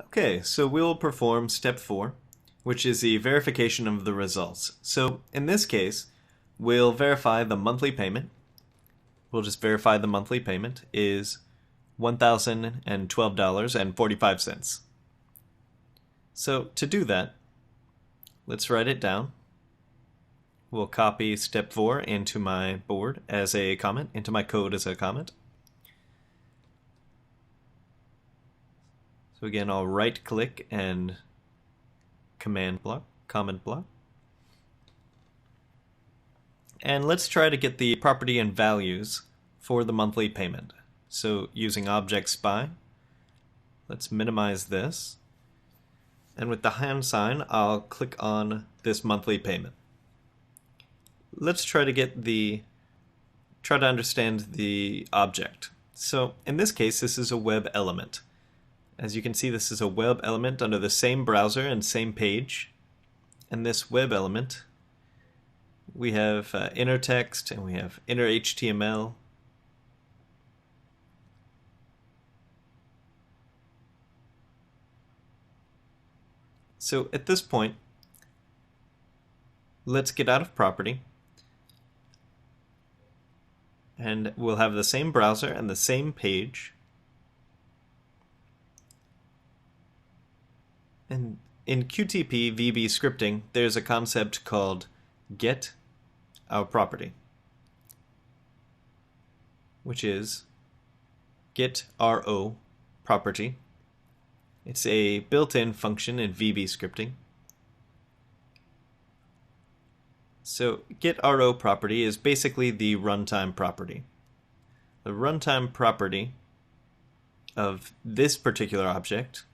Okay, so we'll perform step 4, which is the verification of the results. So in this case, we'll verify the monthly payment. We'll just verify the monthly payment is $1,012.45. So to do that, let's write it down. We'll copy step 4 into my board as a comment, into my code as a comment. So again, I'll right click and comment block. And let's try to get the property and values for the monthly payment. So using object spy, let's minimize this. And with the hand sign, I'll click on this monthly payment. Let's try to understand the object. So in this case, this is a web element. As you can see, this is a web element under the same browser and same page. And this web element, we have inner text and we have inner HTML. So at this point, let's get out of property. And we'll have the same browser and the same page. And in QTP VB scripting, there's a concept called get our property, which is get RO property. It's a built-in function in VB scripting. So get RO property is basically the runtime property. The runtime property of this particular object,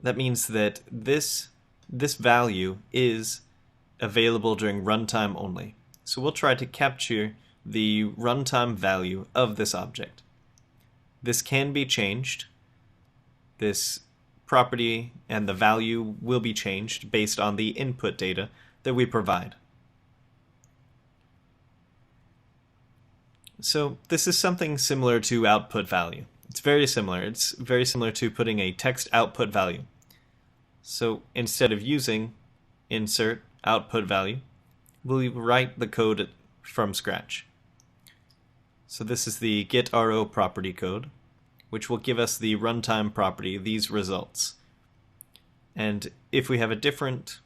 that means that this value is available during runtime only. So we'll try to capture the runtime value of this object. This can be changed. This property and the value will be changed based on the input data that we provide. So this is something similar to output value. It's very similar. It's very similar to putting a text output value. So instead of using insert output value, we'll write the code from scratch. So this is the getRO property code, which will give us the runtime property, these results. And if we have different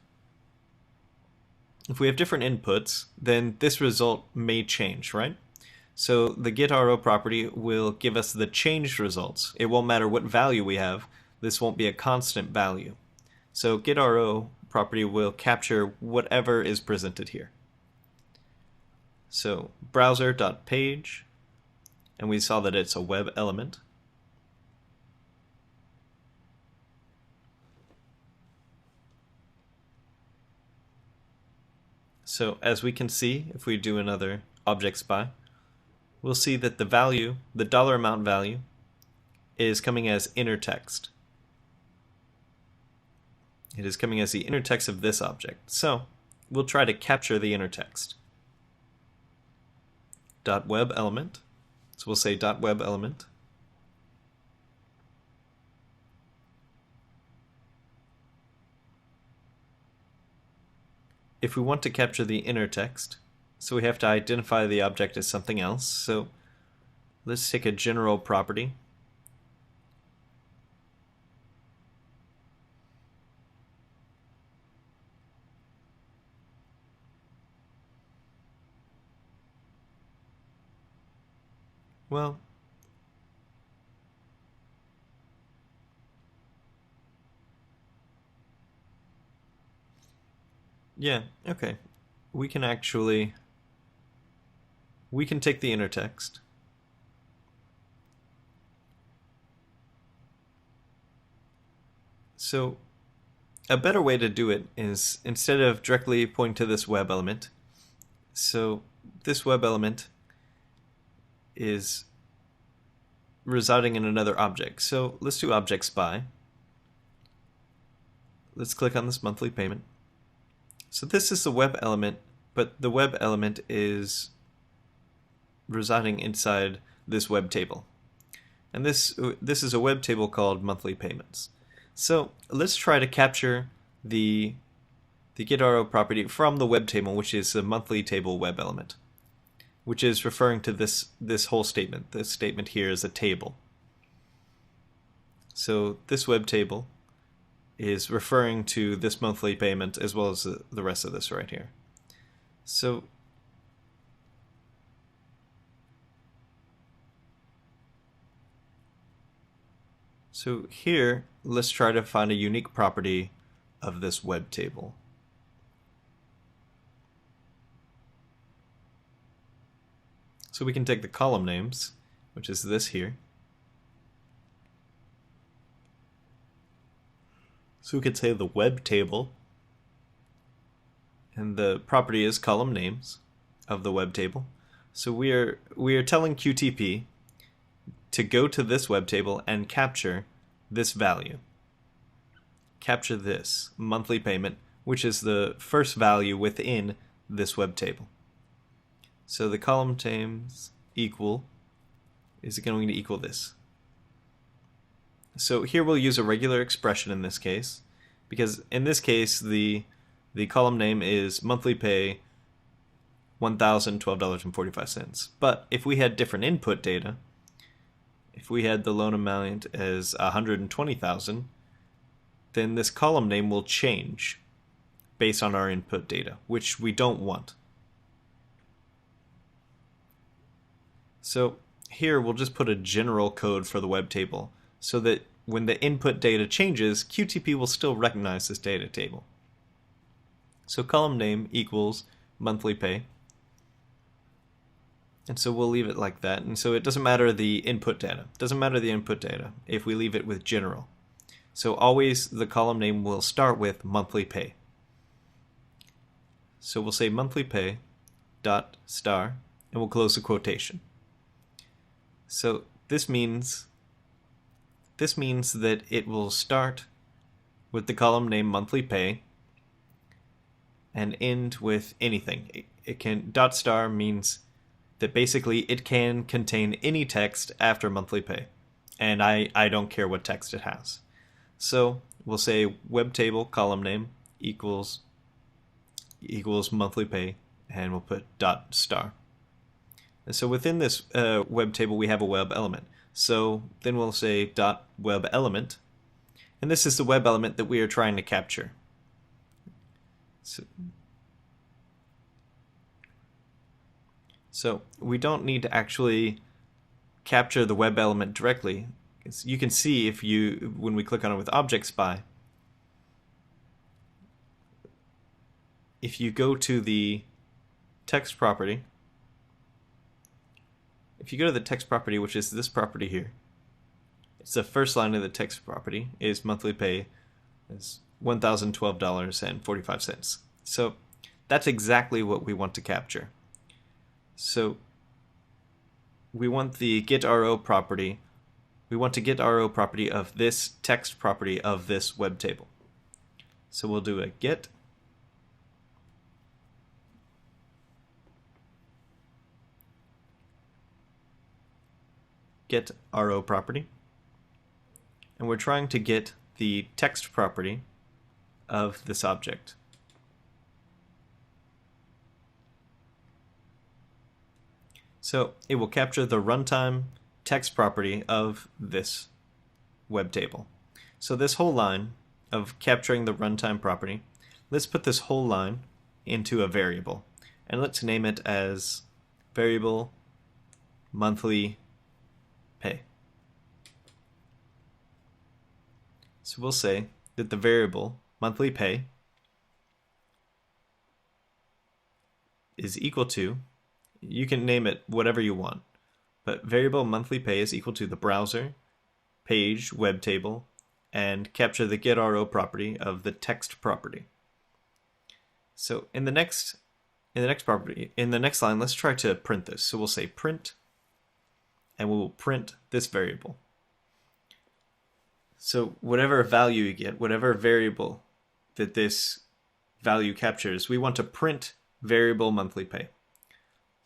inputs, then this result may change, right? So the getRO property will give us the changed results. It won't matter what value we have. This won't be a constant value. So getRO property will capture whatever is presented here. So browser.page, and we saw that it's a web element. So as we can see, if we do another object spy, we'll see that the value, the dollar amount value, is coming as inner text. It is coming as the inner text of this object. So we'll try to capture the inner text. .web element. So we'll say .web element. If we want to capture the inner text, so we have to identify the object as something else. So let's take a general property. Well, yeah, okay. We can take the inner text. So a better way to do it is, instead of directly pointing to this web element, so this web element is residing in another object. So let's do object spy. Let's click on this monthly payment. So this is the web element, but the web element is residing inside this web table. and this is a web table called monthly payments. So let's try to capture the getRO property from the web table, which is a monthly table web element, which is referring to this whole statement. This statement here is a table. So this web table is referring to this monthly payment as well as the rest of this right here. So here, let's try to find a unique property of this web table. So we can take the column names, which is this here. So we could say the web table, and the property is column names of the web table. So we are telling QTP to go to this web table and capture this value. Capture this monthly payment, which is the first value within this web table. So the column names equal is going to equal this. So here we'll use a regular expression in this case, because in this case the column name is monthly pay $1,012.45. But if we had different input data, if we had the loan amount as $120,000, then this column name will change based on our input data, which we don't want. So here we'll just put a general code for the web table so that when the input data changes, QTP will still recognize this data table. So column name equals monthly pay. And so we'll leave it like that. And so it doesn't matter the input data. It doesn't matter the input data if we leave it with general. So always the column name will start with monthly pay. So we'll say monthly pay dot star, and we'll close the quotation. So this means that it will start with the column name monthly pay and end with anything. It can dot star means that basically it can contain any text after monthly pay, and I don't care what text it has. So we'll say web table column name equals monthly pay, and we'll put dot star. And so within this web table we have a web element. So then we'll say dot web element, and this is the web element that we are trying to capture. So we don't need to actually capture the web element directly. You can see when we click on it with Object Spy, if you go to the text property, which is this property here, it's the first line of the text property, is monthly pay is $1,012.45. So that's exactly what we want to capture. So we want the getRO property. We want to get RO property of this text property of this web table. So we'll do a get RO property, and we're trying to get the text property of this object. So it will capture the runtime text property of this web table. So this whole line of capturing the runtime property, let's put this whole line into a variable, and let's name it as variable monthly pay. So we'll say that the variable monthly pay is equal to, you can name it whatever you want, but variable monthly pay is equal to the browser, page, web table, and capture the getRO property of the text property. So in the next line, let's try to print this. So we'll say print, and we will print this variable. So whatever value you get, whatever variable that this value captures, we want to print variable monthly pay.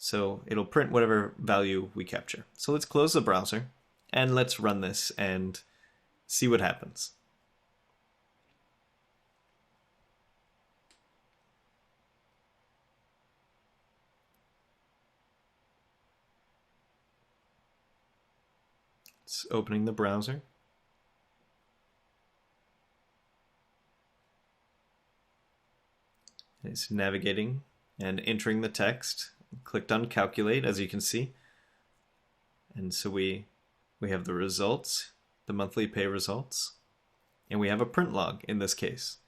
So it'll print whatever value we capture. So let's close the browser And let's run this and see what happens. It's opening the browser. It's navigating and entering the text. Clicked on calculate, as you can see. And so we have the results, the monthly pay results, and we have a print log in this case.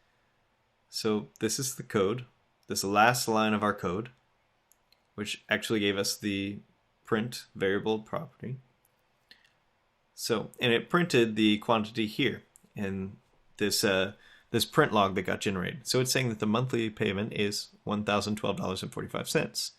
So this is the code, this last line of our code, which actually gave us the print variable property. So, and it printed the quantity here in this this print log that got generated. So it's saying that the monthly payment is $1,012.45.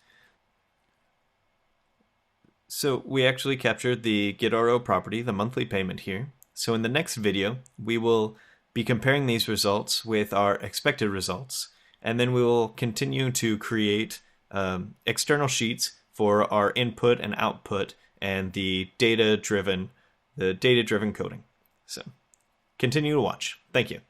So we actually captured the getRO property, the monthly payment here. So in the next video, we will be comparing these results with our expected results, and then we will continue to create external sheets for our input and output and the data-driven coding. So continue to watch. Thank you.